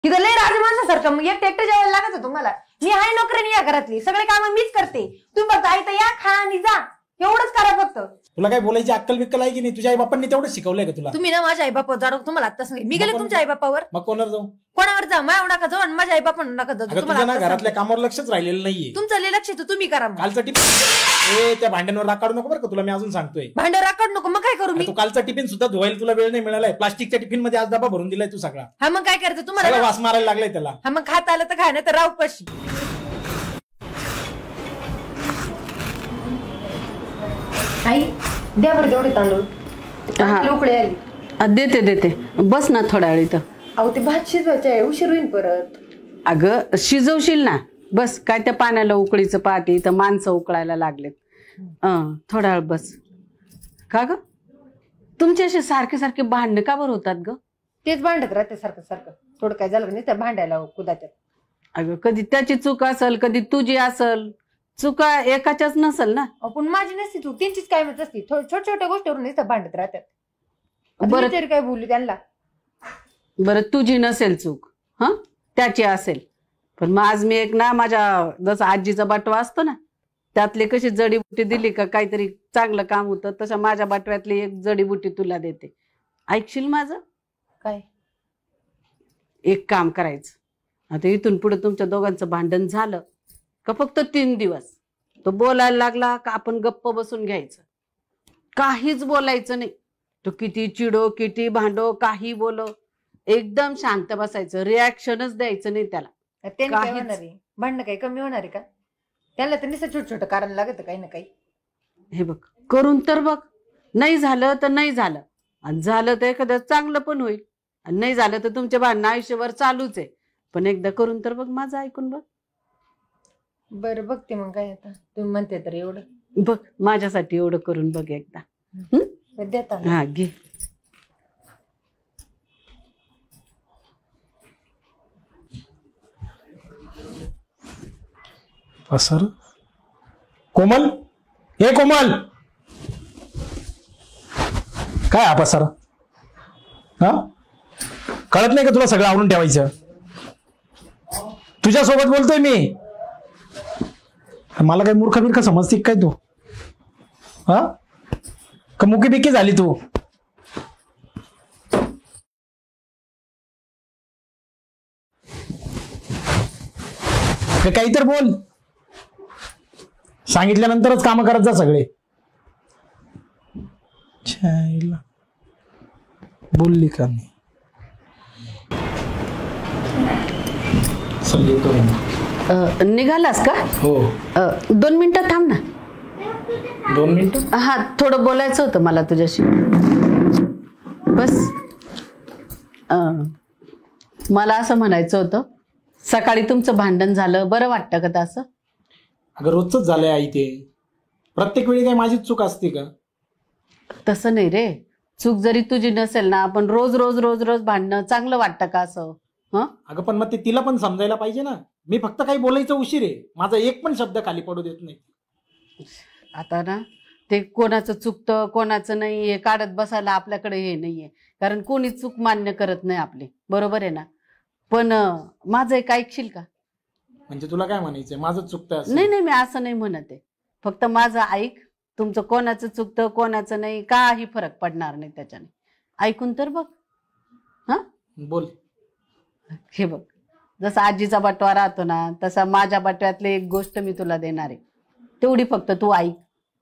तिथं लय राजमाणसासारखं मग एकटं एकटं जेवायला लागत तुम्हाला. मी आहे नोकरीने या घरातली, सगळे काम मीच करते. तुम्ही फक्त आई तर या खा आणि जा, एवढंच करा फक्त. तुला काय बोलायची अक्कल बिक्कल आहे की नाही? तुझ्या आई बापांनी तेवढं शिकवलंय का तुला? तुम्ही ना माझ्या आई बापावर जाडो, तुम्हाला आता सांगितलं. मी गेले तुमच्या आई बापावर, मग कोणावर जाऊ? कोणावर जा, माझ्या नका जाऊ आणि माझ्या आई बापा नका जाऊ. तुम्हाला घरातल्या कामावर लक्षच राहिलेलं नाहीये. तुमचं लय लक्ष तर तुम्ही करा. कालचा टिफिन त्या भांड्यांवर राग काढू नको बरं का, तुला मी अजून सांगतोय. भांडं राग काढू नको, मग काय करू मी? तू कालचा टिफिन सुद्धा धुवायला तुला वेळ नाही मिळालाय. प्लास्टिकच्या टिफिन मध्ये आज डबा भरून दिलाय तू सगळा. हा मग काय करायचं तुम्हाला? वास मारायला लागलाय त्याला. हा मग खात आलं तर खाय, नाही तर राव कशी. आई द्या बरं तेवढे तांदूळ, उकळे आली. देते बस ना थोड्या वेळ इथं. अहो ते भात शिजवायचे आहे, उशीर होईल परत. अगं शिजवशील ना, बस काय त्या पाण्याला उकळीचं पाठी, तर माणसं उकळायला लागलेत. थोड्या वेळ बस. का ग तुमचे असे सारखे सारखे भांडण का बरं होतात ग? तेच भांडत राहते सारखं सारखं, थोडं काय झालं नाही त्या भांडायला कुदाच्यात. अगं कधी त्याची चूक असल, कधी तुझी असल. चुका एकाच्याच नसल ना. पण माझी नसती चूक, त्यांचीच काय म्हणत असती. छोट्या छोट्या गोष्टीवरून नुसतं भांडत राहतात. बरं तरी काय बोलली त्यांना? बरं तुझी नसेल चूक, हा त्याची असेल. पण मग आज मी एक ना माझ्या जसं आजीचा बाटवा असतो ना, त्यातली कशी जडीबुटी दिली का काहीतरी चांगलं काम होतं, तसं माझ्या बाटव्यातली एक जडीबुटी तुला देते. ऐकशील माझं? काय? एक काम करायचं, आता इथून पुढे तुमच्या दोघांचं भांडण झालं का फक्त 3 दिवस तो बोलायला लागला का आपण गप्प बसून घ्यायचं, काहीच बोलायचं नाही. तो किती चिडो किती भांडो काही बोलो, एकदम शांत बसायचं, रिॲक्शनच द्यायचं नाही त्याला. त्यांनी काय होणार आहे? भांडणं काही कमी होणार आहे का? त्याला तर नुसतं छोट छोटं कारण लागत काही ना काही. हे बघ करून तर बघ, नाही झालं तर नाही झालं, आणि झालं तर एखादं चांगलं पण होईल, आणि नाही झालं तर तुमच्या भांडणं आयुष्यभर चालूच आहे. पण एकदा करून तर बघ, माझं ऐकून बघ. बरं बघते मग काय, आता तुम्ही म्हणते तर एवढं बघ, माझ्यासाठी एवढं करून बघ एकदा. देता? हा घे. सर कोमल, हे कोमल काय आपा सर, हा कळत नाही का तुला सगळं आवरून ठेवायचं? तुझ्या सोबत बोलतोय मी, मला काही मूर्ख बिर्ख समजते काय तू? हा का मुकी बिकी झाली तू? काही तर बोल, सांगितल्यानंतरच काम करत जा सगळे. बोलली का मी? निघालास का? हो. 2 मिनिटं थांब ना. 2 मिनिटं? हा थोडं बोलायचं होतं मला तुझ्याशी. बस मला असं म्हणायचं होतं, सकाळी तुमचं भांडण झालं, बरं वाटतं का तसं? अगं रोजच झालंय आई, ते प्रत्येक वेळी काय माझीच चूक असते का? तसं नाही रे, चूक जरी तुझी नसेल ना, पण रोज रोज रोज रोज भांडणं चांगलं वाटतं का असं? अगं पण मग ते तिला पण समजायला पाहिजे ना. मी फक्त काही बोलायचं उशीर आहे, माझा एक पण शब्द खाली पडू देत नाही. आता ना ते कोणाचं चुकतं कोणाचं नाही हे काढत बसायला आपल्याकडे हे नाहीये, कारण कोणी चूक मान्य करत नाही आपली, बरोबर आहे ना? पण माझं एक ऐकशील का? म्हणजे तुला काय म्हणायचंय, माझं चुकतं? नाही नाही, मी असं नाही म्हणत आहे, फक्त माझं ऐक. तुमचं कोणाचं चुकतं कोणाचं नाही काही फरक पडणार नाही त्याच्याने. ऐकून तर बघ. हा बोल. हे बघ, जसा आजीचा बटवा राहतो ना, तसा माझ्या बटव्यातली एक गोष्ट मी तुला देणार आहे, तेवढी फक्त तू ऐक.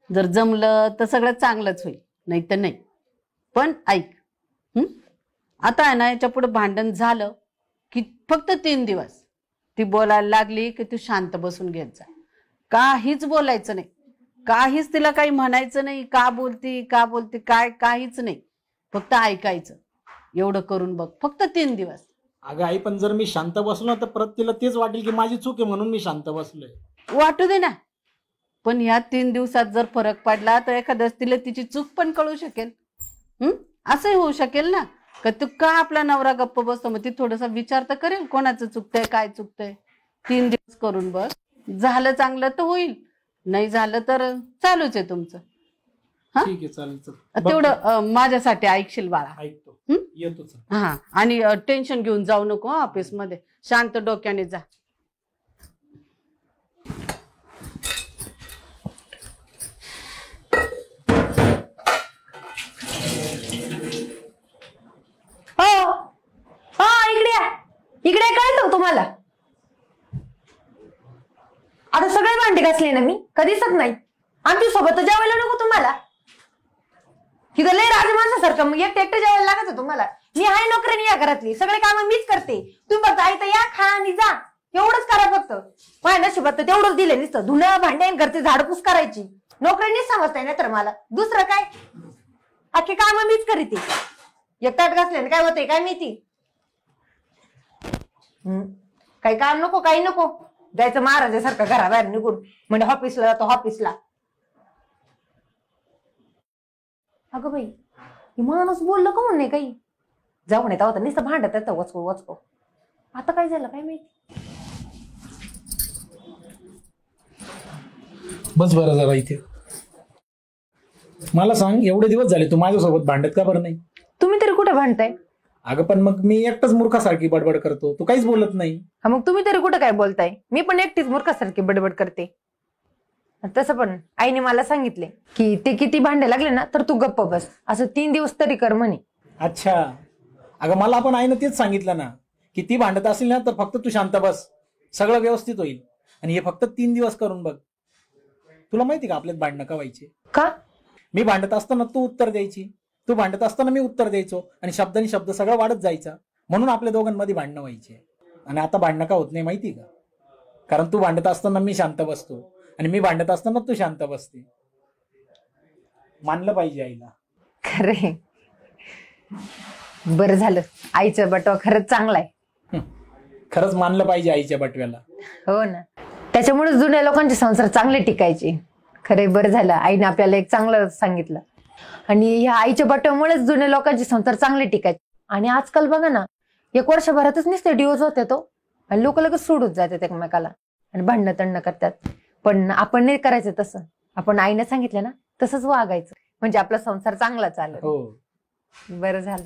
जर जमलं तर सगळं चांगलंच होईल, नाही तर नाही, पण ऐक. आता आहे ना, याच्या पुढे भांडण झालं की फक्त 3 दिवस ती बोलायला लागली की तू शांत बसून घेत जा, काहीच बोलायचं नाही, काहीच तिला काही म्हणायचं नाही. का बोलती काय काहीच नाही, फक्त ऐकायचं. एवढं करून बघ फक्त 3 दिवस. अगं आई, पण जर मी शांत बसलो तर परत तिला तेच वाटेल की माझी चूक आहे म्हणून मी शांत बसलोय. वाटू दे ना, पण ह्या 3 दिवसात जर फरक पडला तर एखाद्याच तिला तिची चूक पण कळू शकेल. असंही होऊ शकेल ना, का तू का आपला नवरा गप्प बसतो, मग ती थोडासा विचार तर करेल कोणाचं चुकतंय काय चुकतंय. 3 दिवस करून बघ, झालं चांगलं तर होईल, नाही झालं तर चालूच आहे तुमचं. हा? ठीक आहे चालेल चल. तेवढं बघतो. माझ्यासाठी ऐकशील बाळा. ऐकतो हं? येतो चल. हा आणि टेन्शन घेऊन जाऊ नको ऑफिस मध्ये, शांत डोक्याने जा. हो हा इकडे या. इकडे कळतं तुम्हाला. आता सगळे भांडे घासले ना मी, कधी दिसत नाही. आमच्या सोबत जेवायला नको तुम्हाला. तिथं लय राजमाणसासारखं मग एकटं जेवायला लागत तुम्हाला. मी आहे नोकरीने या घरातली, सगळे काम मीच करते. तुम्ही फक्त आई तर या खा आणि जा, एवढंच करा फक्त. माझ्या नशिबात तर तेवढंच दिले नुसतं धुणं भांडे घरचे झाडपूस करायची. नोकरीनेच समजताय नाही तर मला दुसरं काय. अख्खे काम मीच करीते. एकटाट घासल्याने काय होते काय माहिती. काही काम नको काही नको, जायचं महाराजासारखं घराबाहेर निघून. म्हणजे ऑफिसला जातो ऑफिसला. अगं बाई ही माणूस बोललं का म्हणणे काही. जाऊन येत होता नुसतं भांडत येतं वचको वचको. आता काय झालं काय माहिती. बस बरं जरा इथे. मला सांग एवढे दिवस झाले तू माझ्यासोबत भांडत का बरं नाही? तुम्ही तरी कुठे भांडताय. अगं पण मग मी एकटाच मूर्खासारखी बडबड करतो, तू काहीच बोलत नाही. हा मग तुम्ही तरी कुठं काय बोलताय. मी पण एकटीच मूर्खासारखी बडबड करते. तसं पण आईने मला सांगितले की ते किती भांडे लागले ना तर तू गप्प बस, असं 3 दिवस तरी कर म्हणे. अच्छा अगं मला पण आईनं तेच सांगितलं ना की ती भांडत असेल ना तर फक्त तू शांत बस, सगळं व्यवस्थित होईल. आणि हे फक्त 3 दिवस करून बघ. तुला माहिती का आपल्यात भांडणं का व्हायचे? का? मी भांडत असताना तू उत्तर द्यायची, तू भांडत असताना मी उत्तर द्यायचो आणि शब्दानी शब्द सगळं वाढत जायचा. म्हणून आपल्या दोघांमध्ये भांडणं व्हायचे. आणि आता भांडणं का होत नाही माहिती का? कारण तू भांडत असताना मी शांत बसतो आणि मी भांडत असताना तू शांत बसते. मानलं पाहिजे आईला. खरे बरं झालं. आईचं बटवा खरंच चांगला आहे. खरंच मानलं पाहिजे आईच्या बटव्याला. हो ना, त्याच्यामुळे जुन्या लोकांचे संसार चांगले टिकायचे. खरे बरं झालं आईने आपल्याला एक चांगलं सांगितलं. आणि ह्या आईच्या बटव्यामुळेच जुन्या लोकांचे संसार चांगले टिकायचे. आणि आजकाल बघा ना 1 वर्षभरातच नुसते डिवोर्स होते तो, आणि लोक लगेच सोडून जातात एकमेकाला आणि भांडणं तंडणं करतात. पण आपण नाही करायचं तसं. आपण आईने सांगितलं ना तसंच वागायचं, म्हणजे आपला संसार चांगला चालेल. हो बरं झालं.